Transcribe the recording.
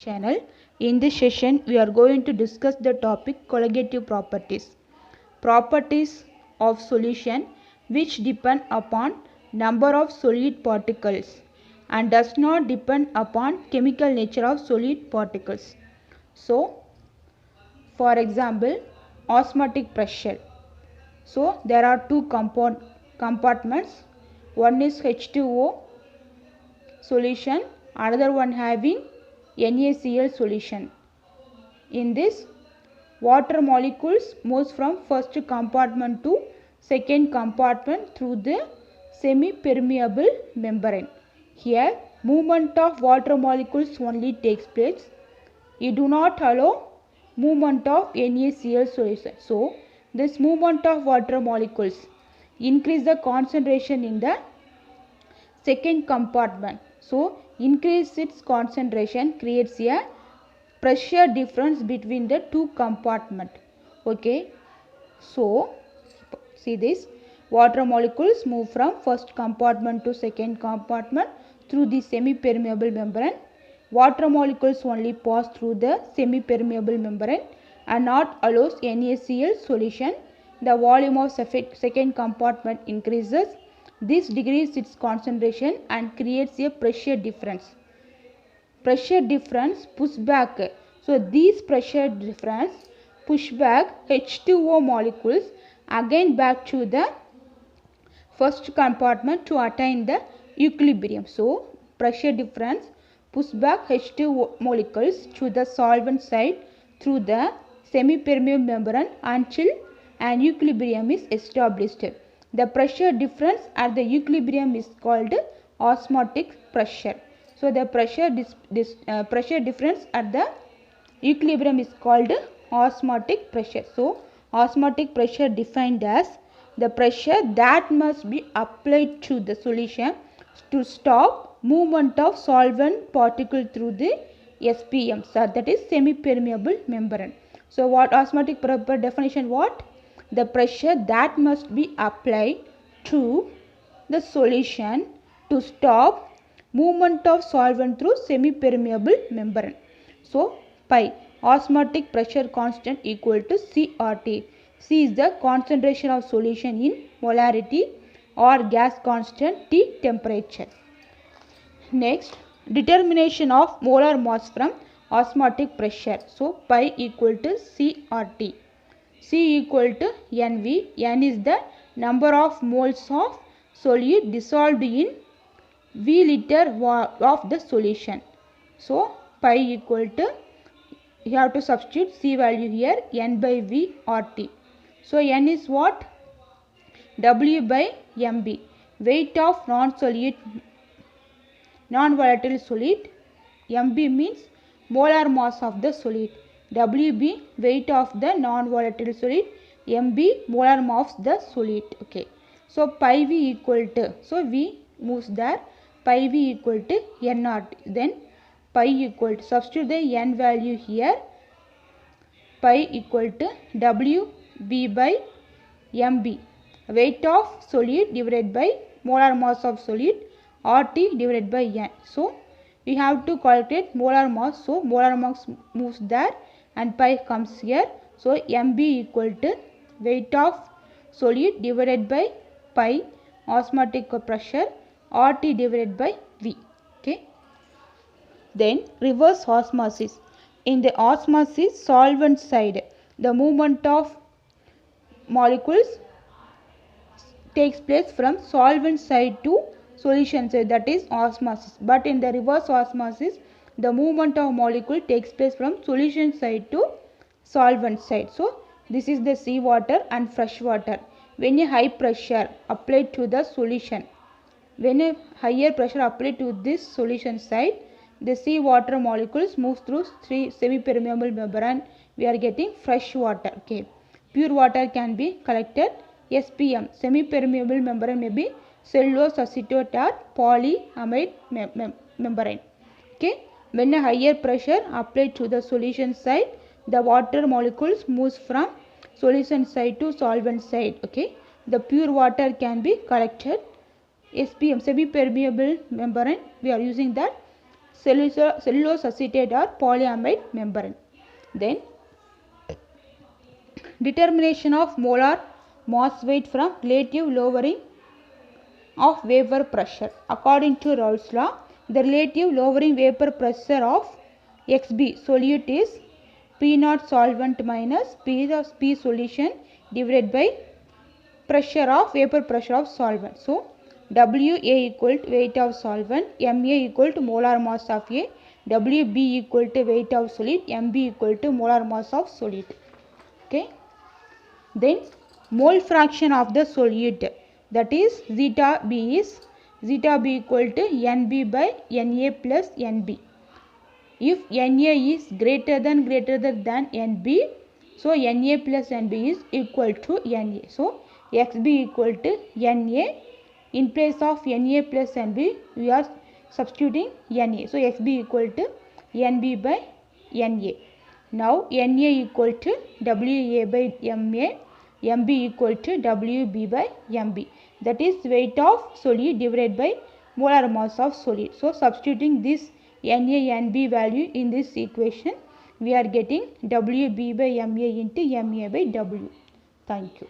channel. In this session, we are going to discuss the topic colligative properties. Properties of solution which depend upon number of solid particles and does not depend upon chemical nature of solid particles. So, for example, osmotic pressure. So, there are two compartments. One is H2O solution, another one having NaCl solution. In this, water molecules moves from first compartment to second compartment through the semi-permeable membrane. Here, movement of water molecules only takes place. You do not allow movement of NaCl solution. So, this movement of water molecules increase the concentration in the second compartment. So, increase its concentration creates a pressure difference between the two compartments. Okay. So, see this. Water molecules move from first compartment to second compartment through the semi-permeable membrane. Water molecules only pass through the semi-permeable membrane and not allows NaCl solution. The volume of second compartment increases. This decreases its concentration and creates a pressure difference. Pressure difference push back. So, these pressure difference push back H2O molecules again back to the first compartment to attain the equilibrium. So, pressure difference push back H2O molecules to the solvent side through the semi-permeable membrane until an equilibrium is established. The pressure difference at the equilibrium is called osmotic pressure. So, the pressure difference at the equilibrium is called osmotic pressure. So, osmotic pressure defined as the pressure that must be applied to the solution to stop movement of solvent particle through the SPM, so that is semi-permeable membrane. So, what osmotic pressure definition? What? The pressure that must be applied to the solution to stop movement of solvent through semi-permeable membrane. So, pi osmotic pressure constant equal to CRT. C is the concentration of solution in molarity or gas constant, T temperature. Next, determination of molar mass from osmotic pressure. So, pi equal to CRT. C equal to NV. N is the number of moles of solute dissolved in V liter of the solution. So, pi equal to, you have to substitute C value here, N by V RT. So, N is what? W by MB. Weight of non-volatile solute. MB means molar mass of the solute. WB weight of the non-volatile solute. MB molar mass of the solute. Okay. So, pi V equal to, so V moves there, pi V equal to NRT. Then pi equal to, substitute the N value here, pi equal to WB by MB. Weight of solute divided by molar mass of solute, RT divided by N. So, we have to calculate molar mass. So, molar mass moves there and pi comes here. So, MB equal to weight of solute divided by pi osmotic pressure, RT divided by V. Okay. Then, reverse osmosis. In the osmosis solvent side, the movement of molecules takes place from solvent side to solution side, that is osmosis. But in the reverse osmosis, the movement of molecule takes place from solution side to solvent side. So, this is the sea water and fresh water. When a high pressure applied to the solution, when a higher pressure applied to this solution side, the sea water molecules move through semi-permeable membrane. We are getting fresh water. Okay. Pure water can be collected. SPM, semi-permeable membrane may be cellulose acetate or polyamide membrane. Okay. When a higher pressure applied to the solution side, the water molecules moves from solution side to solvent side. Okay. The pure water can be collected. SPM, semi-permeable membrane, we are using that. cellulose acetate or polyamide membrane. Then determination of molar mass weight from relative lowering of vapor pressure. According to Raoult's law, the relative lowering vapor pressure of XB solute is P0 solvent minus P solution divided by vapor pressure of solvent. So WA equal to weight of solvent, MA equal to molar mass of A, WB equal to weight of solid, MB equal to molar mass of solid. Okay. Then mole fraction of the solute, that is zeta B equal to NB by Na plus NB. If Na is greater than NB, so Na plus NB is equal to Na. So XB equal to Na. In place of Na plus NB, we are substituting Na. So XB equal to NB by Na. Now Na equal to Wa by Ma, MB equal to WB by MB. That is weight of solid divided by molar mass of solid. So substituting this Na and B value in this equation, we are getting WB by Ma into Ma by W. Thank you.